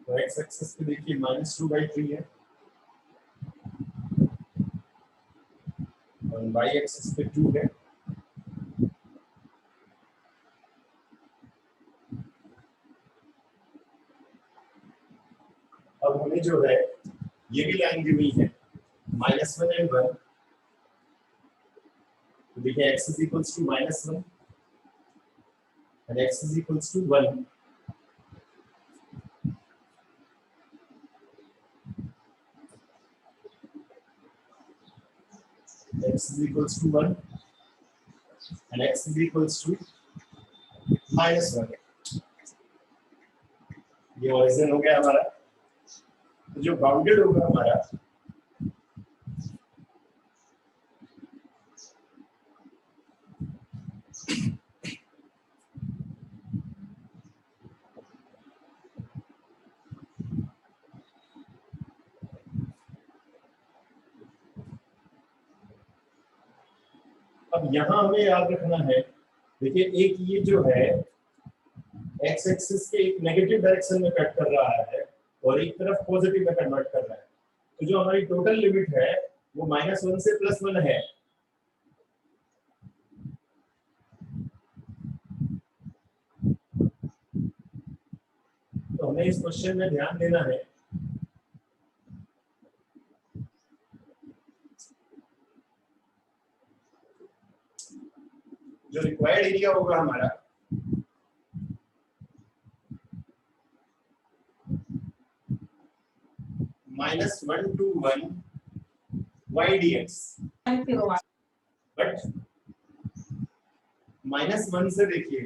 तो x axis पे देखिए -2/3 है और वाई एक्सिस पे 2 है। अब हमें जो है ये भी लाइन दी हुई है -1 and 1। तो देखिए x is equals to -1 and x is equals to 1। x is equals to 1 and x is equals to -1। ये ओरिजिन हो गया हमारा। तो जो बाउंडेड होगा हमारा अब यहाँ हमें याद रखना है, देखिए एक ये जो है एक्स एक्सिस के एक नेगेटिव डायरेक्शन में कट कर रहा है और एक तरफ पॉजिटिव में कन्वर्ट कर रहा है। तो जो हमारी टोटल लिमिट है वो -1 से +1 है। तो हमें इस क्वेश्चन में ध्यान देना है जो रिक्वायर्ड एरिया होगा हमारा -1 to 1 y dx, बट -1 से देखिए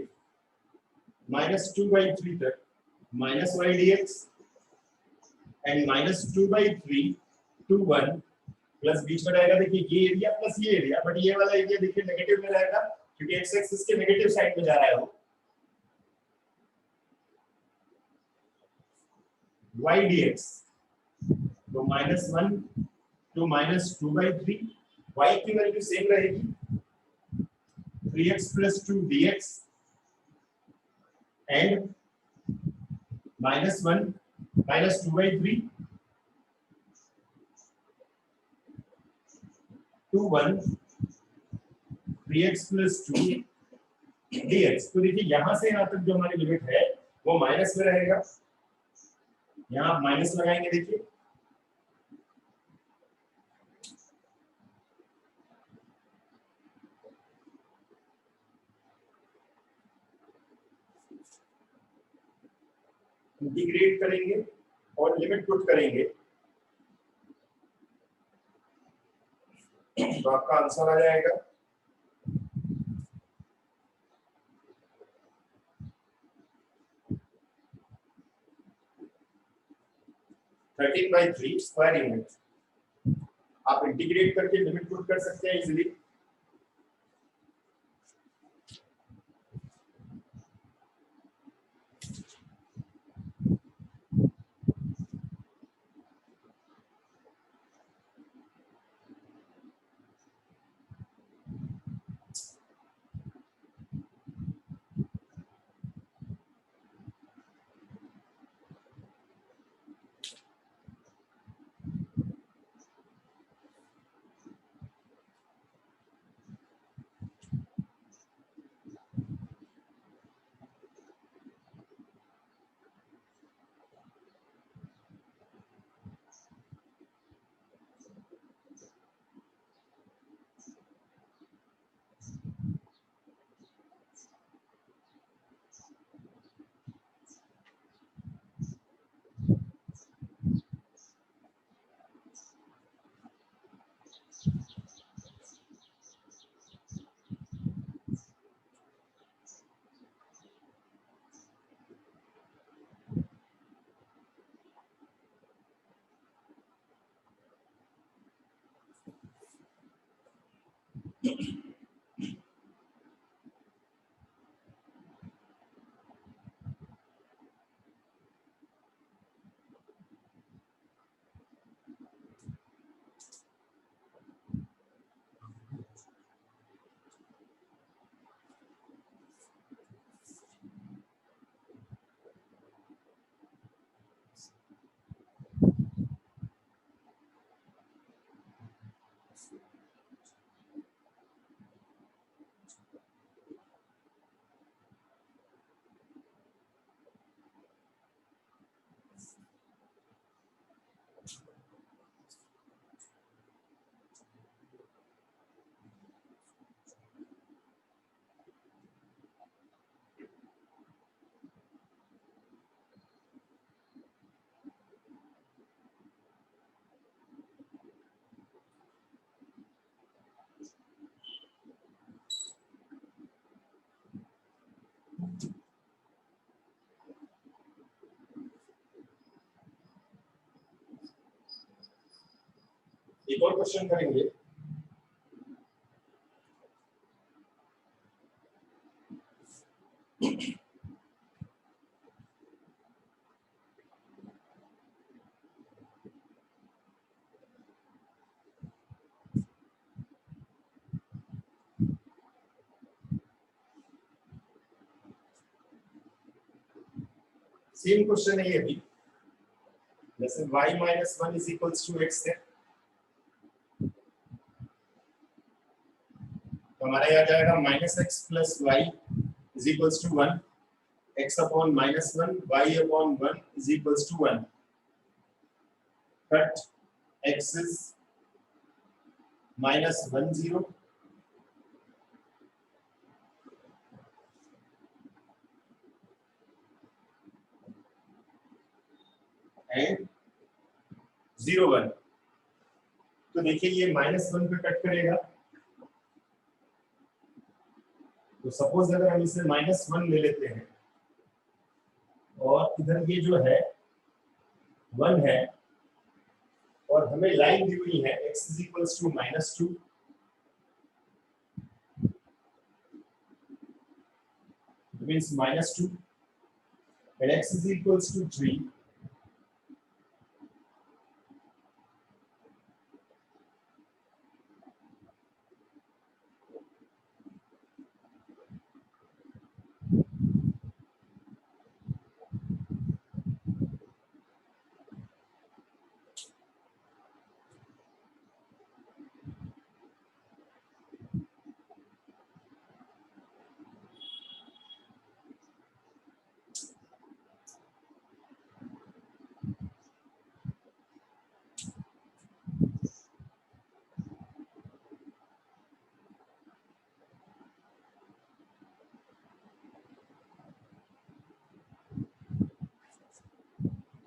-2/3 तक -y dx and -2/3 to 1 plus बीच में रहेगा देखिए ये एरिया प्लस ये एरिया, बट ये वाला एरिया देखिए नेगेटिव में रहेगा क्योंकि एक्स एक्सिस के नेगेटिव साइड में जा रहा है वो। y dx तो -1 to -2/3, y की वैल्यू सेम रहेगी 3x + 2 dx and -1 -2/3 to 1 3x + 2 dx। तो देखिए यहां से यहां तक जो हमारी लिमिट है वो माइनस में रहेगा। यहाँ आप माइनस लगाएंगे देखिए इंटीग्रेट करेंगे और लिमिट पुट करेंगे तो आपका आंसर आ जाएगा 13/3 स्क्वायर यूनिट। आप इंटीग्रेट करके लिमिट पुट कर सकते हैं इजीली। एक और क्वेश्चन करेंगे। सेम क्वेश्चन है ये भी, जैसे y minus 1 is equals to x है, तो हमारा ये आ जाएगा minus x plus y is equals to 1, x upon minus 1 y upon 1 is equals to 1, but x is minus 1 0 and 0 1। तो देखिए ये माइनस 1 पे कट करेगा, तो सपोज अगर हम इसे माइनस 1 ले लेते हैं और इधर ये जो है 1 है और हमें लाइन दी हुई है x is equals to minus 2, it means minus 2, and x is equals to 3,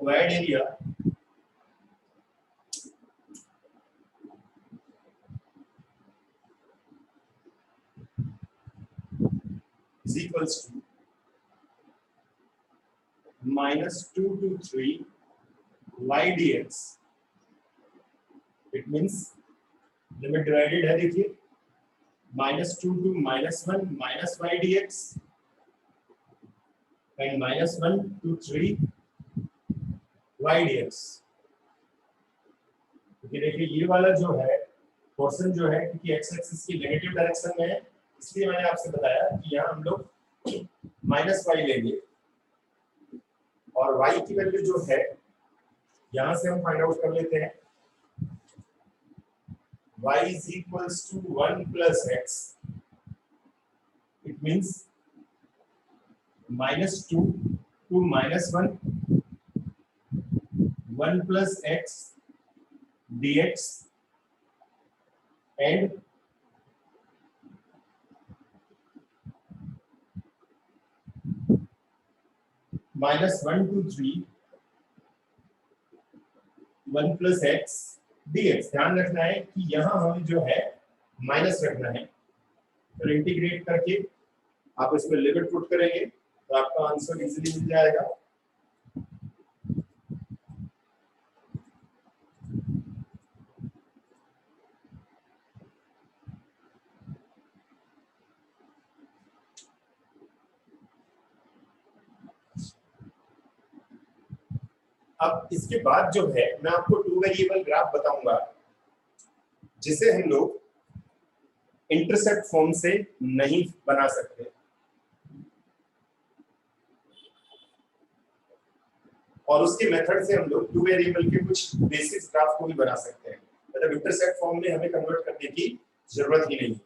wide area is equals to minus 2 to 3 y dx, it means limit divided है, देखिए minus 2 to minus 1 minus y dx and minus 1 to 3 y dx। देखिए ये वाला जो है portion जो है, क्योंकि x एक्सिस की नेगेटिव डायरेक्शन में है, इसलिए मैंने आपसे बताया कि यहाँ हम लोग माइनस वाई लेंगे और y की वैल्यू जो है यहाँ से हम फाइंड आउट कर लेते हैं। y is equals to 1 plus x, it means minus 2 to minus 1 1 plus x dx and minus 1 to 3 1 plus x dx। ध्यान रखना है कि यहाँ हमें जो है माइनस रखना है, तो इंटीग्रेट करके आप इसमें लिमिट पुट करेंगे तो आपका आंसर इजीली मिल जाएगा। अब इसके बाद जो है मैं आपको टू वेरिएबल ग्राफ बताऊंगा जिसे हम लोग इंटरसेप्ट फॉर्म से नहीं बना सकते, और उसके मेथड से हम लोग टू वेरिएबल के कुछ बेसिक ग्राफ को भी बना सकते हैं। मतलब इंटरसेप्ट फॉर्म में हमें कन्वर्ट करने की जरूरत ही नहीं।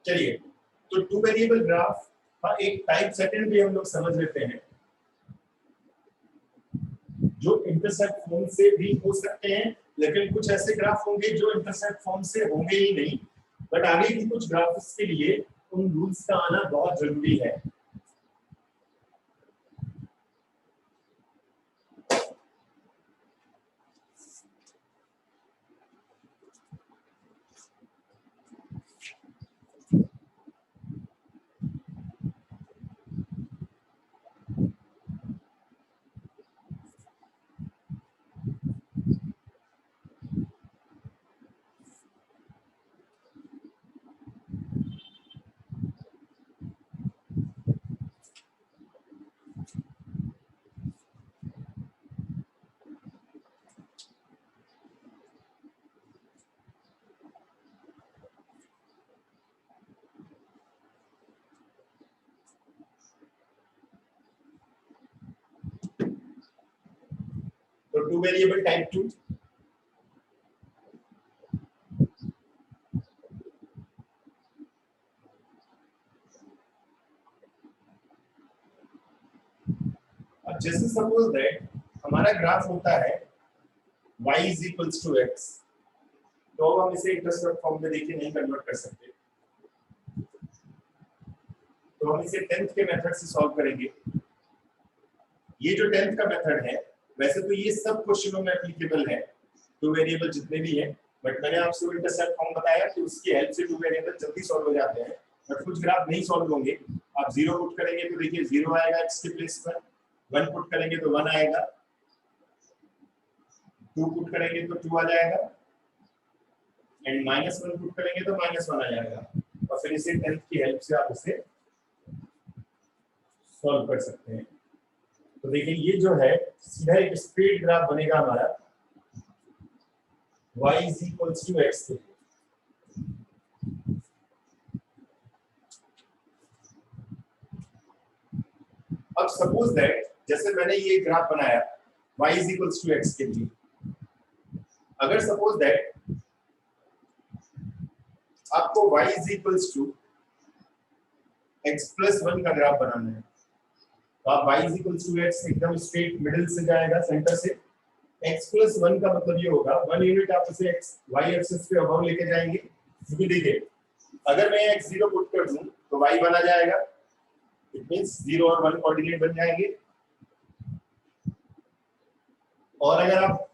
चलिए, तो टू वेरिएबल ग्राफ का एक टाइप सेकंड भी हम लोग समझ लेते हैं, जो इंटरसेप्ट फॉर्म से भी हो सकते हैं, लेकिन कुछ ऐसे ग्राफ होंगे जो इंटरसेप्ट फॉर्म से होंगे ही नहीं। बट आगे की कुछ ग्राफ्स के लिए उन रूल्स का आना बहुत जरूरी है। तो टू वेरिएबल टाइप 2, अब जैसे सपोज दैट हमारा ग्राफ होता है y is equals to x, तो हम इसे इंटरसेप्ट फॉर्म में देखिए नहीं कन्वर्ट कर सकते, तो हम इसे 10th के मेथड से सॉल्व करेंगे। ये जो 10th का मेथड है, वैसे तो ये सब क्वेश्चनों में एप्लीकेबल है, टू वेरिएबल जितने भी हैं, बट मैंने आपसे इंटरसेप्ट फॉर्म बताया कि उसकी हेल्प से टू वेरिएबल जल्दी सॉल्व हो जाते हैं। बट कुछ ग्राफ नहीं सॉल्व होंगे। आप 0 पुट करेंगे तो देखिए 0 आएगा x के प्लेस पर, 1 पुट करेंगे तो 1 आएगा, 2 पुट करेंगे तो 2 आ जाएगा, एंड -1 पुट करेंगे तो -1 आ जाएगा, और फिर इसे 10th की हेल्प से आप इसे सॉल्व कर सकते हैं। तो देखिए ये जो है सीधा एक स्ट्रेट ग्राफ बनेगा हमारा y is equals to x के। अब सपोज दैट जैसे मैंने ये ग्राफ बनाया y is equals to x के लिए, अगर सपोज दैट आपको y is equals to x plus 1 का ग्राफ बनाना है, तो आप y is equals to x एकदम स्ट्रेट मिडिल से जाएगा, सेंटर से। x प्लस 1 का मतलब ये होगा 1 यूनिट आप इसे x y एक्सिस पे अबव लेके जाएंगे, क्योंकि देखिए अगर मैं x0 पुट कर दूं तो y 1 आ जाएगा, इट मींस 0 और 1 कोऑर्डिनेट बन जाएंगे। और अगर आप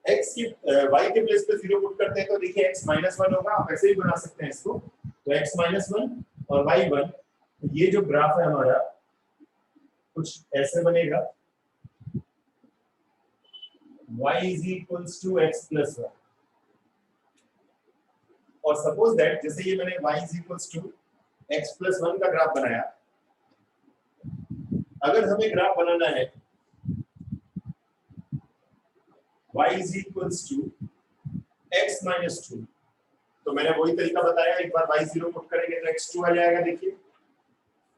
x की y के प्लेस पे 0 पुट करते हैं तो देखिए x -1 होगा। आप ऐसे ही बना सकते हैं इसको, तो x -1 और y 1, तो ये जो ग्राफ है हमारा कुछ ऐसे बनेगा, y is equals to x plus 1। और सपोज दैट जैसे ये मैंने y is equals to x plus 1 का ग्राफ बनाया, अगर हमें ग्राफ बनाना है y is equals to x minus 2, तो मैंने वही तरीका बताया, एक बार y0 पुट करेंगे तो x2 आ जाएगा देखिए,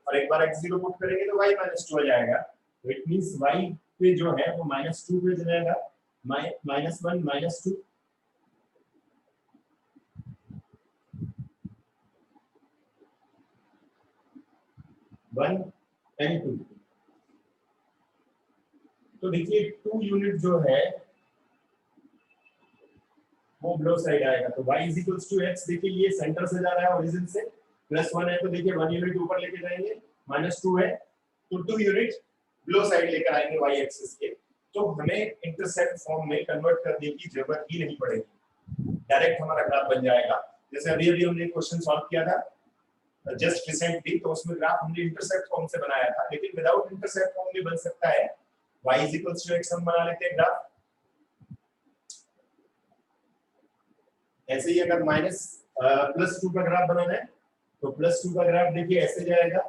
और एक बार x0 पुट करेंगे तो y -2 आ जाएगा। तो इट मींस y पे जो है वो -2 पे जाएगा, -1 -2, 1 and 2। तो देखिए 2 यूनिट जो है वो बिलो साइड आएगा, तो y is equals to x, देखिए ये सेंटर से जा रहा है ओरिजिन से, +1 है तो देखिए 1 यूनिट ऊपर लेके जाएंगे, -2 है तो 2 यूनिट बिलो साइड लेकर आएंगे y एक्सिस के। तो हमें इंटरसेप्ट फॉर्म में कन्वर्ट करने की जरूरत ही नहीं पड़ेगी, डायरेक्ट हमारा ग्राफ बन जाएगा। जैसे अभी अभी हमने क्वेश्चन सॉल्व किया था जस्ट रिसेंटली, तो उसमें ग्राफ हमने इंटरसेप्ट फॉर्म से बनाया था, लेकिन विदाउट इंटरसेप्ट फॉर्म भी बन सकता है। y is equals to x हम बना लेते हैं ग्राफ। ऐसे ही अगर +2 का ग्राफ बनाना है तो +2 का ग्राफ देखिए ऐसे जाएगा,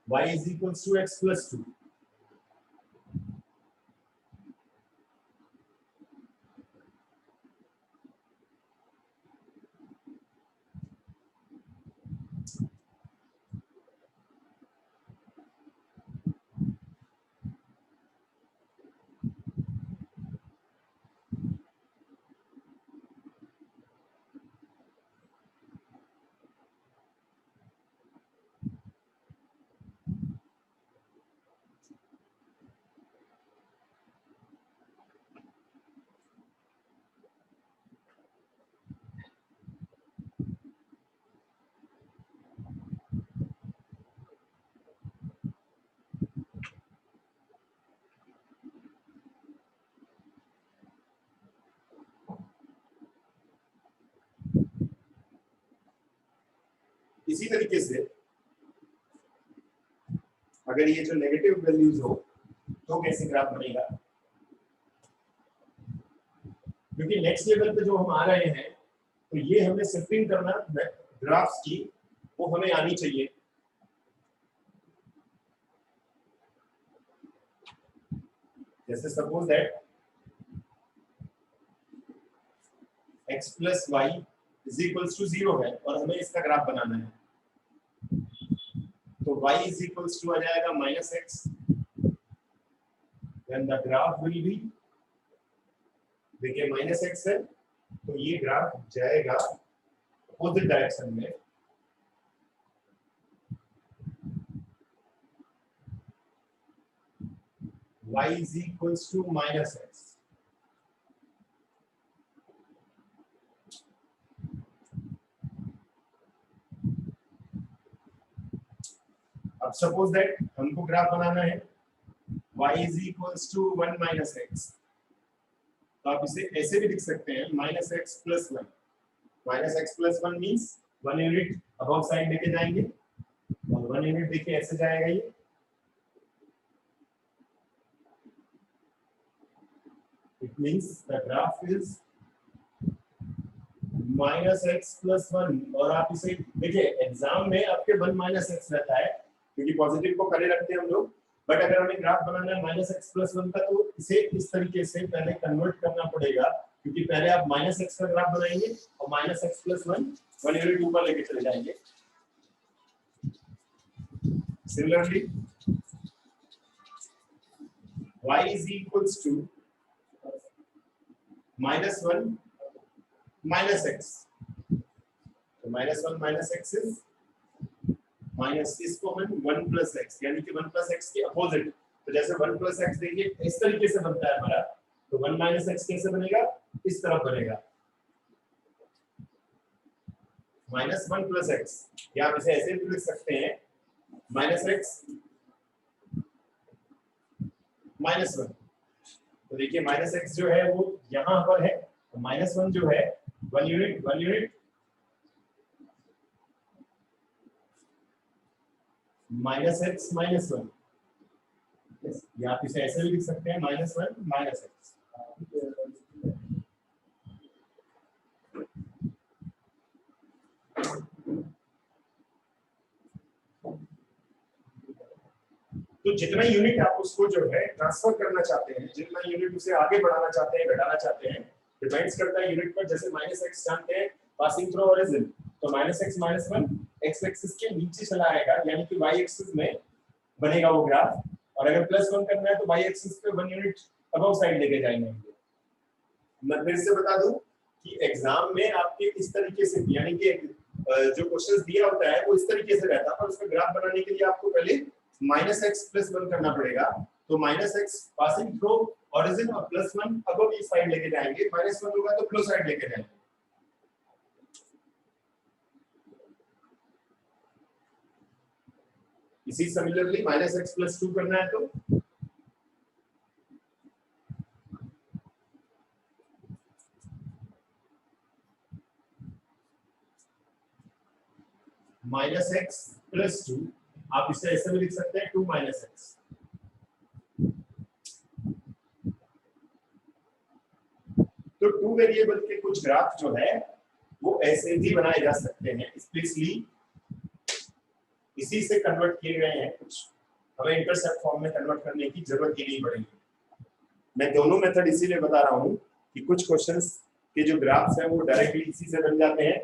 y is equals to x + 2। इसी तरीके से अगर ये जो नेगेटिव वैल्यूज हो तो कैसे ग्राफ बनेगा, क्योंकि नेक्स्ट लेवल पे जो हम आ रहे हैं तो ये हमें शिफ्टिंग करना ग्राफ्स की वो हमें आनी चाहिए। जैसे suppose that x + y is equals to 0 है और हमें इसका ग्राफ बनाना है, तो y इज इक्वल्स टू आ जाएगा -x, then the graph will be, देखिए -x है तो ये ग्राफ जाएगा अपोजिट डायरेक्शन में, y is equals to -x। अब सपोज दैट हमको ग्राफ बनाना है y is equals to 1 - x, तो आप इसे ऐसे भी लिख सकते हैं -x + 1। -x + 1 means 1 unit above side लेके जाएंगे और 1 यूनिट देखिए ऐसे जाएगा ये, it means the graph is -x + 1। और आप इसे देखिए एग्जाम में आपके 1 - x रहता है क्योंकि पॉजिटिव को पहले रखते हैं हम लोग, बट अगर हमें ग्राफ बनाना है -x + 1 का तो इसे इस तरीके से पहले कन्वर्ट करना पड़ेगा, क्योंकि पहले आप -x का ग्राफ बनाएंगे और -x + 1 यूनिट ऊपर लेके चले जाएंगे। Similarly y is equals to -1 - x, तो -1 - x इज माइनस इसको हम 1 + x, यानी कि 1 + x के अपोजिट, तो जैसे 1 + x देखिए इस तरीके से बनता है हमारा, तो 1 - x कैसे बनेगा, इस तरफ बनेगा -1 + x, या आप इसे ऐसे भी लिख सकते हैं -x -1। तो देखिए -x जो है वो यहाँ पर है, तो -1 जो है 1 यूनिट -x -1, या आप इसे ऐसे भी लिख सकते हैं -1 - x। तो जितना यूनिट आप उसको जो है ट्रांसफर करना चाहते हैं, जितना यूनिट उसे आगे बढ़ाना चाहते हैं, घटाना चाहते हैं, डिपेंड्स करता है यूनिट पर। जैसे -x जानते हैं पासिंग थ्रू ओरिजिन, तो -x -1 x एक्सिस के नीचे चला आएगा, यानी कि y एक्सिस में बनेगा वो ग्राफ, और अगर +1 करना है तो y एक्सिस पे 1 यूनिट अबव साइड लेके जाएंगे। मैं फिर से बता दूं कि एग्जाम में आपके इस तरीके से, यानी कि जो क्वेश्चन दिया होता है वो इस तरीके से रहता है, पर उसका ग्राफ बनाने के लिए आपको पहले -x+1 करना पड़ेगा। तो -x पासिंग थ्रू ओरिजिन और +1 अबव इस साइड लेके जाएंगे, -1 होगा तो क्लोज साइड लेके जाएंगे। इसी सिमिलरली -x+2 करना है तो -x+2, आप इसे ऐसे भी लिख सकते हैं 2 - x। तो 2 वेरिएबल के कुछ ग्राफ जो है वो ऐसे भी बनाए जा सकते हैं, स्पेशली इसी से कन्वर्ट किए गए हैं। कुछ हमें इंटरसेप्ट फॉर्म में कन्वर्ट करने की जरूरत ही नहीं पड़ेगी। मैं दोनों मेथड इसीलिए बता रहा हूं कि कुछ क्वेश्चंस के जो ग्राफ्स हैं वो डायरेक्टली इसी से बन जाते हैं।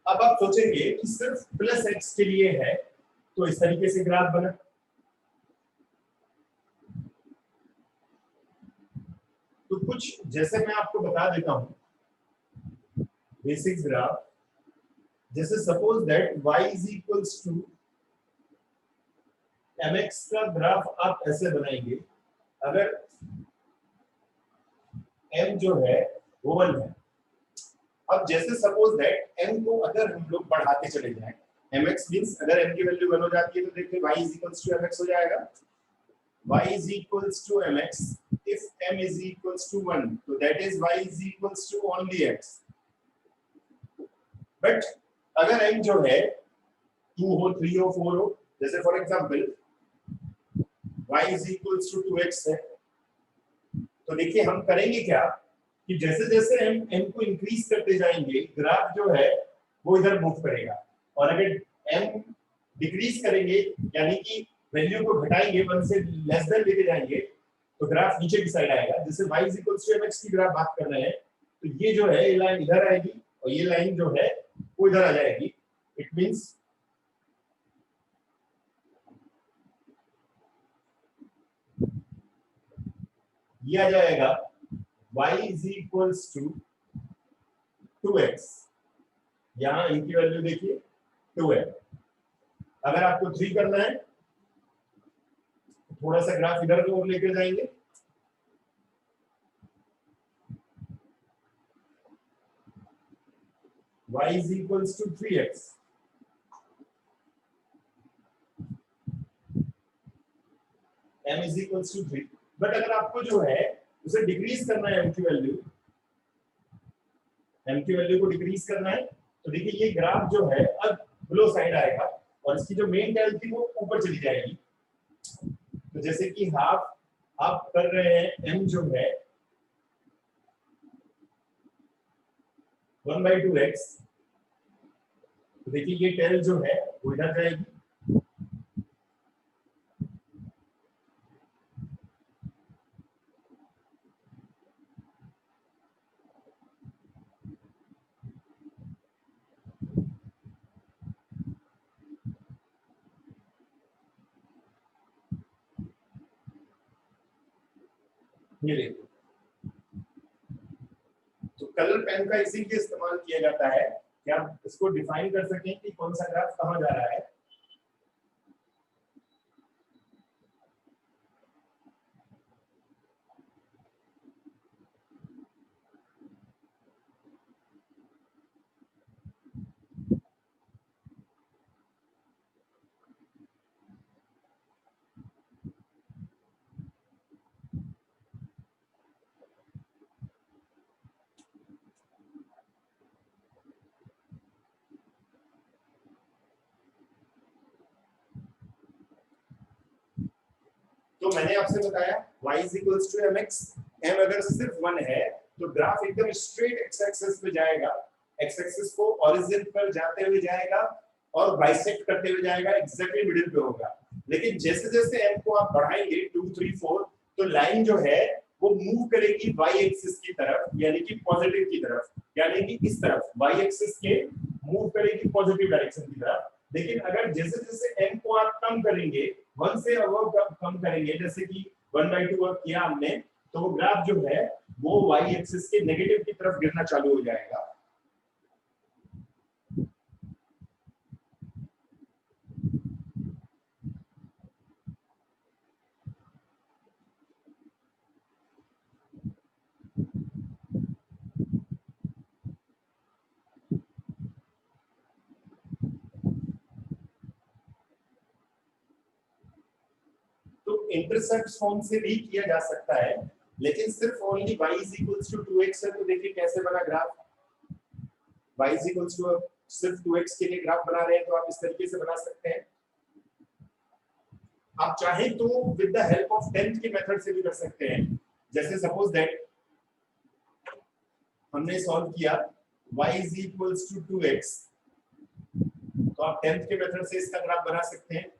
अब आप सोचेंगे कि सिर्फ +x के लिए है तो इस तरीके से ग्राफ बना। तो कुछ जैसे मैं आपको बता देता हूं बेसिक ग्राफ, जैसे suppose that y is equals to mx का ग्राफ आप ऐसे बनाएंगे। अगर m जो है वो 1 है, अब जैसे सपोज दैट m को अगर हम लोग बढ़ाते चले जाएं, mx मींस अगर m की वैल्यू 1 हो जाती है तो देखिए y is equals to mx हो जाएगा। y is equals to mx if m is equals to 1, so that is y is equals to only x। but अगर m जो है 2 हो, 3 हो, 4 हो, जैसे for example y is equals to 2x है, तो देखिए हम करेंगे क्या कि जैसे जैसे हम m को इंक्रीज करते जाएंगे ग्राफ जो है वो इधर मूव करेगा, और अगर m डिक्रीज करेंगे यानी कि वैल्यू को घटाएंगे 1 से लेस देन लेके जाएंगे तो ग्राफ नीचे की साइड आएगा। जैसे y mx की ग्राफ बात कर रहे हैं तो ये जो है ये लाइन इधर आएगी और ये लाइन जो है वो इधर आ जाएगी। इट मींस ये आ जाएगा y is equals to 2x, यहाँ इनकी वैल्यू देखिए 2 है। अगर आपको 3 करना है तो थोड़ा सा ग्राफ इधर को लेकर जाएंगे, y is equals to 3x, m is equals to 3। But अगर आपको जो है उसे डिक्रीज करना है m की वैल्यू को डिक्रीज करना है तो देखिए ये ग्राफ जो है अब बिलो साइड आएगा और इसकी जो मेन टेल थी वो ऊपर चली जाएगी। तो जैसे कि हाफ आप कर रहे हैं m जो है 1/2x, तो देखिए ये टेल जो है वो इधर जाएगी। ये देखिए, तो कलर पेन का इसीलिए इस्तेमाल किया जाता है कि आप इसको डिफाइन कर सकें कि कौन सा ग्राफ कहां जा रहा है। तो मैंने आपसे बताया y is equals to mx, m अगर सिर्फ 1 है तो ग्राफ एकदम स्ट्रेट x एक्सिस पे जाएगा, x एक्सिस को ओरिजिन पर जाते हुए जाएगा और बाइसेक्ट करते हुए जाएगा, एग्जैक्टली मिडिल पे होगा। लेकिन जैसे जैसे m को आप बढ़ाएंगे 2 3 4 तो लाइन जो है वो मूव करेगी y एक्सिस की तरफ, यानी कि पॉजिटिव की तरफ, यानी कि इस तरफ y एक्सिस के मूव करेगी पॉजिटिव डायरेक्शन की तरफ। लेकिन अगर जैसे जैसे m को आप कम करेंगे, 1 से अबव कम करेंगे, जैसे कि 1/2 अब किया हमने, तो वो ग्राफ जो है वो y एक्सिस के नेगेटिव की तरफ गिरना चालू हो जाएगा। इंटरसेप्ट फॉर्म से भी किया जा सकता है, लेकिन सिर्फ only y is equals to 2x है। तो देखिए कैसे बना graph, y is equals to सिर्फ 2x के लिए ग्राफ बना रहे हैं तो आप इस तरीके से बना सकते हैं। आप चाहें तो with the help of tenth के मेथड से भी कर सकते हैं। जैसे सपोज दैट हमने सॉल्व किया y is equals to 2x, तो आप टेंथ के मेथड से इसका ग्राफ बना सकते हैं।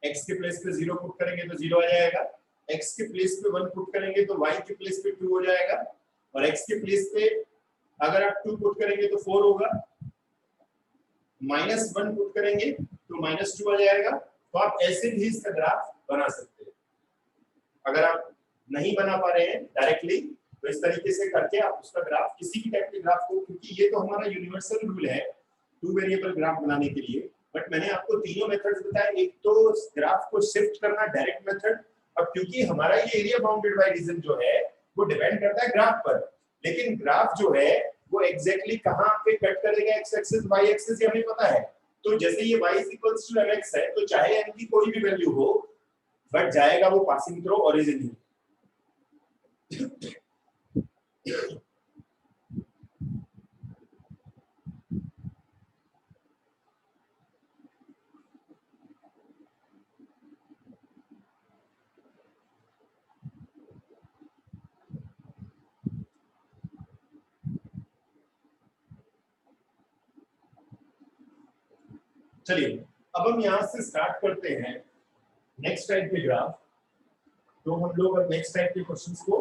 x के प्लेस पे 0 पुट करेंगे तो 0 आ जाएगा, x के प्लेस पे 1 पुट करेंगे तो y के प्लेस पे 2 हो जाएगा, और x के प्लेस पे अगर आप 2 पुट करेंगे तो 4 होगा, -1 पुट करेंगे तो -2 आ जाएगा। तो आप ऐसे भी इसका ग्राफ बना सकते हैं। अगर आप नहीं बना पा रहे हैं डायरेक्टली तो इस तरीके से करके आप उसका ग्राफ, किसी भी टाइप के ग्राफ को, क्योंकि ये तो हमारा यूनिवर्सल रूल है 2 वेरिएबल ग्राफ बनाने के लिए, बट मैंने आपको तीनों मेथड्स बताए। एक तो ग्राफ को शिफ्ट करना, डायरेक्ट मेथड, और क्योंकि हमारा ये एरिया बाउंडेड बाय रीजन जो है वो डिपेंड करता है ग्राफ पर, लेकिन ग्राफ जो है वो एग्जैक्टली कहां पे कट करेगा एक्स एक्सिस वाई एक्सिस ये हमें पता है। तो जैसे ये y = mx है तो चाहे m की कोई भी वैल्यू हो, बट जाएगा वो पासिंग थ्रू ओरिजिन ही। चलिए अब हम यहां से स्टार्ट करते हैं नेक्स्ट टाइप के ग्राफ। तो हम लोग अब नेक्स्ट टाइप के क्वेश्चंस को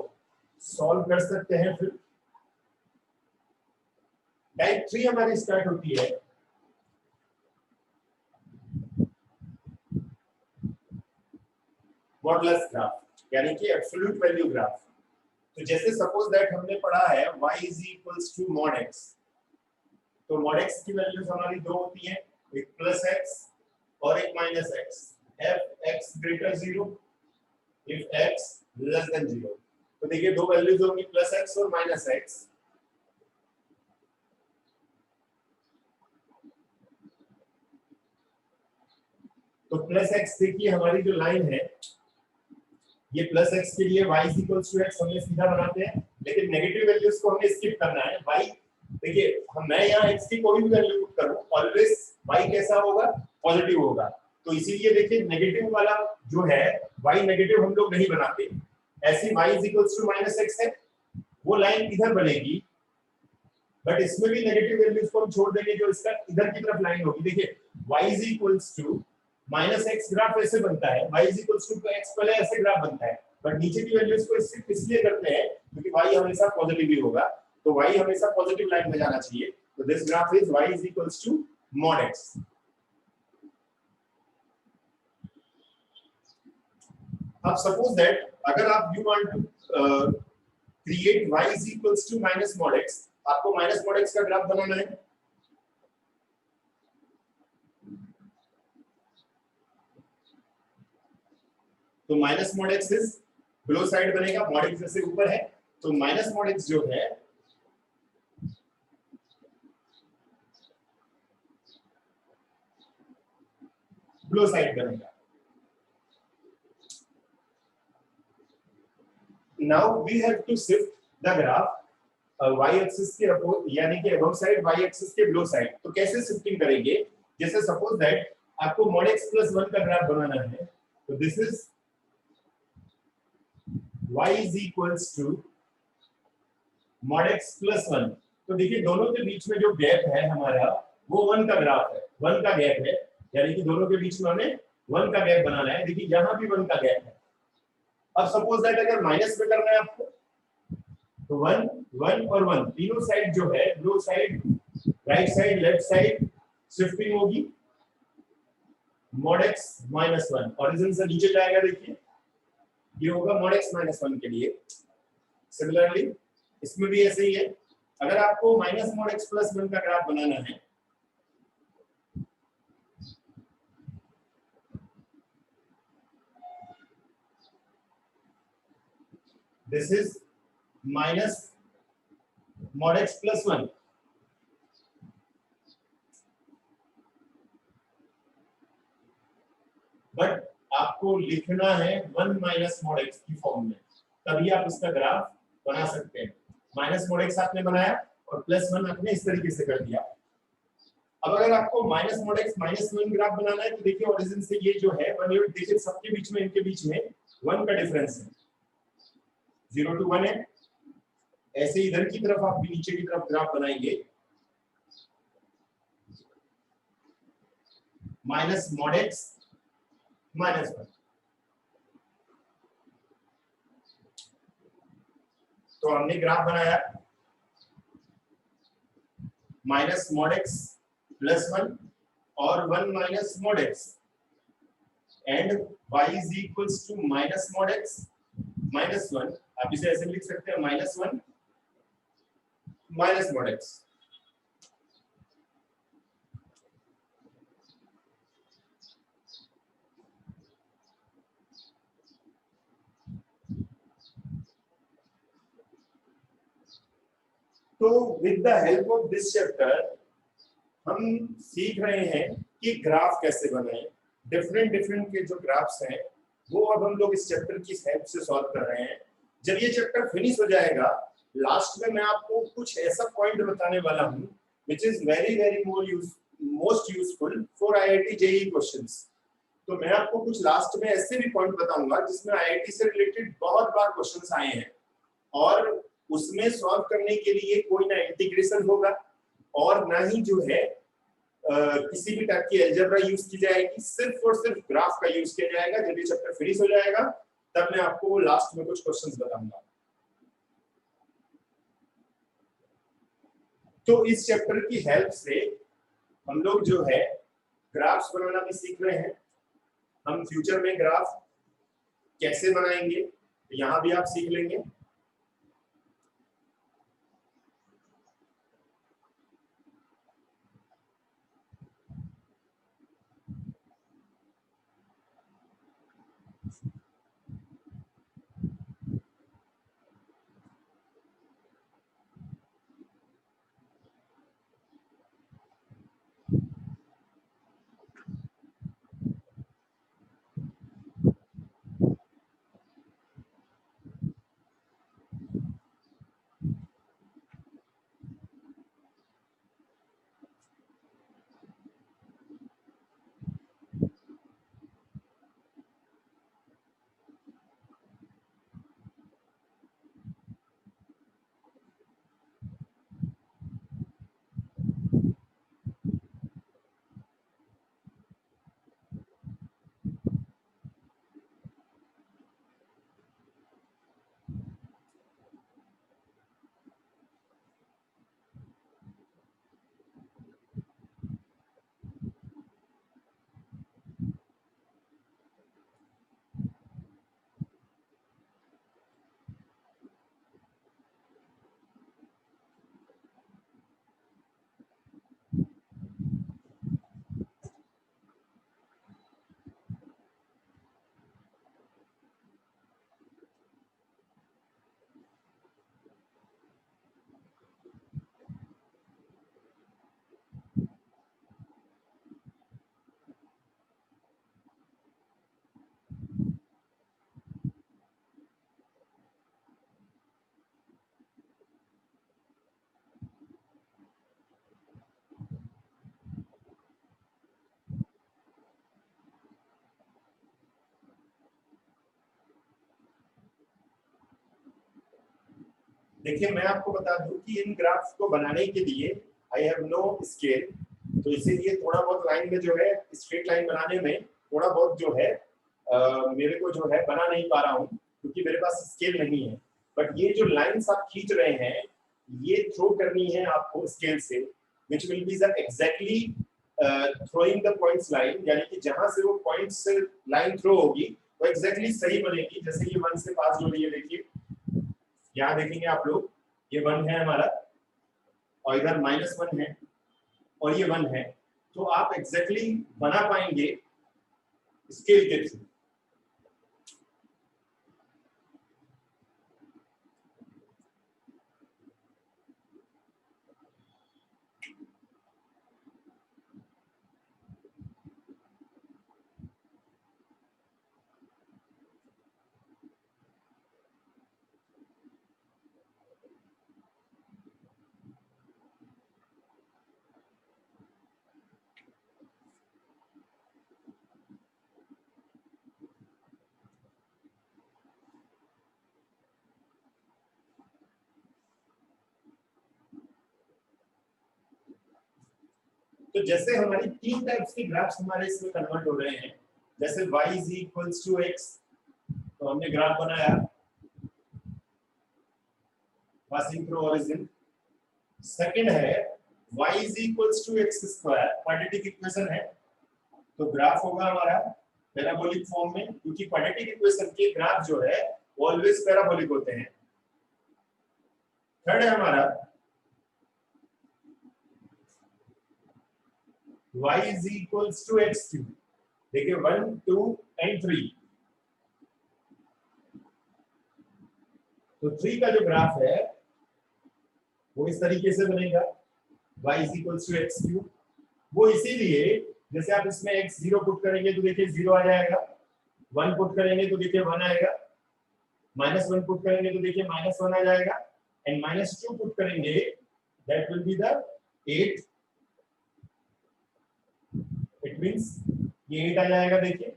सॉल्व कर सकते हैं। फिर टाइप 3 हमारी स्टार्ट होती है मॉडुलस ग्राफ, यानी कि एब्सोल्यूट वैल्यू ग्राफ। तो जैसे सपोज दैट हमने पढ़ा है y = mod x, तो mod x की वैल्यूज हमारी दो होती हैं, एक +x और एक -x। f x greater 0 if x less than 0। तो देखिए दो वैल्यूज होंगी +x और -x। तो +x देखिए हमारी जो लाइन है ये +x के लिए y = x हमने सीधा बनाते हैं, लेकिन नेगेटिव वैल्यूज को हमें स्किप करना है। y देखिए हम मैं यहाँ x की कोई भी वैल्यू पुट करूं ऑलवेज y कैसा होगा, पॉजिटिव होगा। तो इसीलिए देखिए नेगेटिव वाला जो है y नेगेटिव हम लोग नहीं बनाते। ऐसी y = -x है, वो लाइन इधर बनेगी, बट इसमें भी नेगेटिव वैल्यूज को हम छोड़ देंगे जो इसका इधर की तरफ लाइन होगी। देखिए y -x ग्राफ ऐसे बनता है, y x पहले ऐसे ग्राफ बनता है, बट नीचे की वैल्यूज को इसलिए करते हैं क्योंकि y हमेशा पॉजिटिव ही होगा, तो y हमेशा पॉजिटिव लाइन में जाना चाहिए। तो this graph is y = mod x। अब सपोज दैट अगर आप you want to create y = -mod x, आपको -mod x का ग्राफ बनाना है। तो -mod x is below side बनेगा, mod x जैसे ऊपर है, तो -mod x जो है बिलो साइड बनेगा। Now we have to shift the graph y axis के अपोज, यानी कि अबव साइड, y एक्सिस के बिलो साइड। तो कैसे शिफ्टिंग करेंगे, जैसे सपोज दैट आपको mod x + 1 का ग्राफ बनाना है, तो this is y is equals to mod x plus 1। तो देखिए दोनों के बीच में जो गैप है हमारा वो 1 का ग्राफ है, 1 का गैप है, यानी कि दोनों के बीच में हमें 1 का गैप बनाना है। देखिए यहाँ भी 1 का गैप है। अब सपोज दैट अगर माइनस में करना है आपको तो 1 1 और 1 तीनों साइड जो है, low side, right side, left side shifting होगी mod x माइनस 1, ओरिजिन से नीचे जाएगा। देखिए ये होगा mod x माइनस 1 के लिए। सिमिलरली इसमें भी ऐसे ही है। अगर आपको माइनस mod x प्लस 1 का ग्राफ बनाना है this is minus mod x plus 1, but आपको लिखना है 1 माइनस mod x की फॉर्म में, तभी आप इसका ग्राफ बना सकते हैं। माइनस mod x आपने बनाया और प्लस 1 आपने इस तरीके से कर दिया। अब अगर आपको minus mod x minus 1 graph बनाना है तो देखिए ओरिजिन से ये जो है 1 यूनिट, देखिए सबके बीच में, इनके बीच में 1 का डिफरेंस है, 0 to 1 है। ऐसे इधर की तरफ आप भी नीचे की तरफ ग्राफ बनाएंगे माइनस mod x माइनस 1। तो हमने ग्राफ बनाया माइनस mod x प्लस 1 और 1 minus mod x and y is equals to minus mod x minus 1। आप इसे ऐसे लिख सकते हैं माइनस 1 माइनस mod x। तो with the help of this chapter हम सीख रहे हैं कि ग्राफ कैसे बनाएं। डिफरेंट डिफरेंट के जो ग्राफ्स हैं वो अब हम लोग इस चैप्टर की हेल्प से सॉल्व कर रहे हैं। जब ये चैप्टर फिनिश हो जाएगा लास्ट में मैं आपको कुछ ऐसा पॉइंट बताने वाला हूं which is very very most useful for IIT JEE questions. तो मैं आपको कुछ लास्ट में ऐसे भी पॉइंट बताऊंगा जिसमें आईआईटी से रिलेटेड बहुत बार क्वेश्चंस आए हैं और उसमें सॉल्व करने के लिए कोई ना इंटीग्रेशन होगा और ना ही जो है किसी भी टाइप की अलजेब्रा यूज की जाएगी, सिर्फ और सिर्फ ग्राफ का यूज किया जाएगा। जब ये चैप्टर फिनिश हो जाएगा तब मैं आपको लास्ट में कुछ क्वेश्चंस बताऊंगा। तो इस चैप्टर की हेल्प से हम लोग जो है ग्राफ्स बनाना भी सीख रहे हैं। हम फ्यूचर में ग्राफ कैसे बनाएंगे यहाँ भी आप सीख लेंगे। देखिए मैं आपको बता दूं कि इन ग्राफ को बनाने के लिए आई हैव नो स्केल, तो इसीलिए थोड़ा बहुत लाइन में जो है स्ट्रेट लाइन बनाने में थोड़ा बहुत जो है मेरे को जो है बना नहीं पा रहा हूँ क्योंकि मेरे पास स्केल नहीं है। बट ये जो लाइंस आप खींच रहे हैं ये थ्रो करनी है आपको स्केल से, which will be exactly throwing the points line, यानी कि जहां से वो पॉइंट्स लाइन थ्रो होगी वो एग्जैक्टली सही बनेगी। जैसे ये 1 से पास हो रही है, देखिए यहाँ देखेंगे आप लोग, ये 1 है हमारा और इधर -1 है और ये 1 है, तो आप एग्जैक्टली बना पाएंगे स्केल के थ्रू। तो जैसे हमारी 3 टाइप्स के ग्राफ्स हमारे इसमें कन्वर्ट हो रहे हैं, जैसे y = x, तो हमने ग्राफ बनाया पासिंग थ्रू ओरिजिन। सेकंड है y = x², क्वाड्रेटिक इक्वेशन है, तो ग्राफ होगा हमारा पैराबोलिक फॉर्म में, क्योंकि क्वाड्रेटिक इक्वेशन के ग्राफ जो है ऑलवेज पैराबोलिक होते हैं। थर्ड है हमारा y = x3, देखिए 1, 2 एंड 3, तो 3 का जो ग्राफ है वो इस तरीके से बनेगा, y = x3। वो इसीलिए जैसे आप इसमें x0 पुट करेंगे तो देखिए 0 आ जाएगा, 1 पुट करेंगे तो देखिए 1 आएगा, -1 पुट करेंगे तो देखिए -1 आ जाएगा, एंड -2 पुट करेंगे that will be the 8, it means ये 8 आ जाएगा। देखिए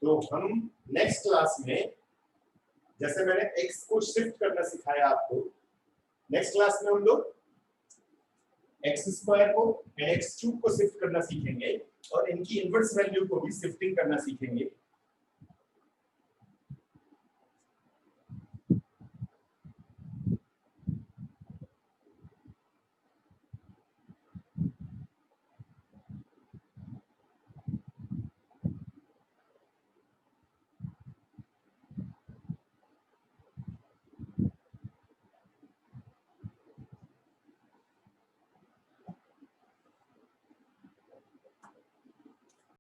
तो हम नेक्स्ट क्लास में, जैसे मैंने x को शिफ्ट करना सिखाया आपको, नेक्स्ट क्लास में हम लोग x² को x³ को शिफ्ट करना सीखेंगे और इनकी इनवर्स वैल्यू को भी शिफ्टिंग करना सीखेंगे।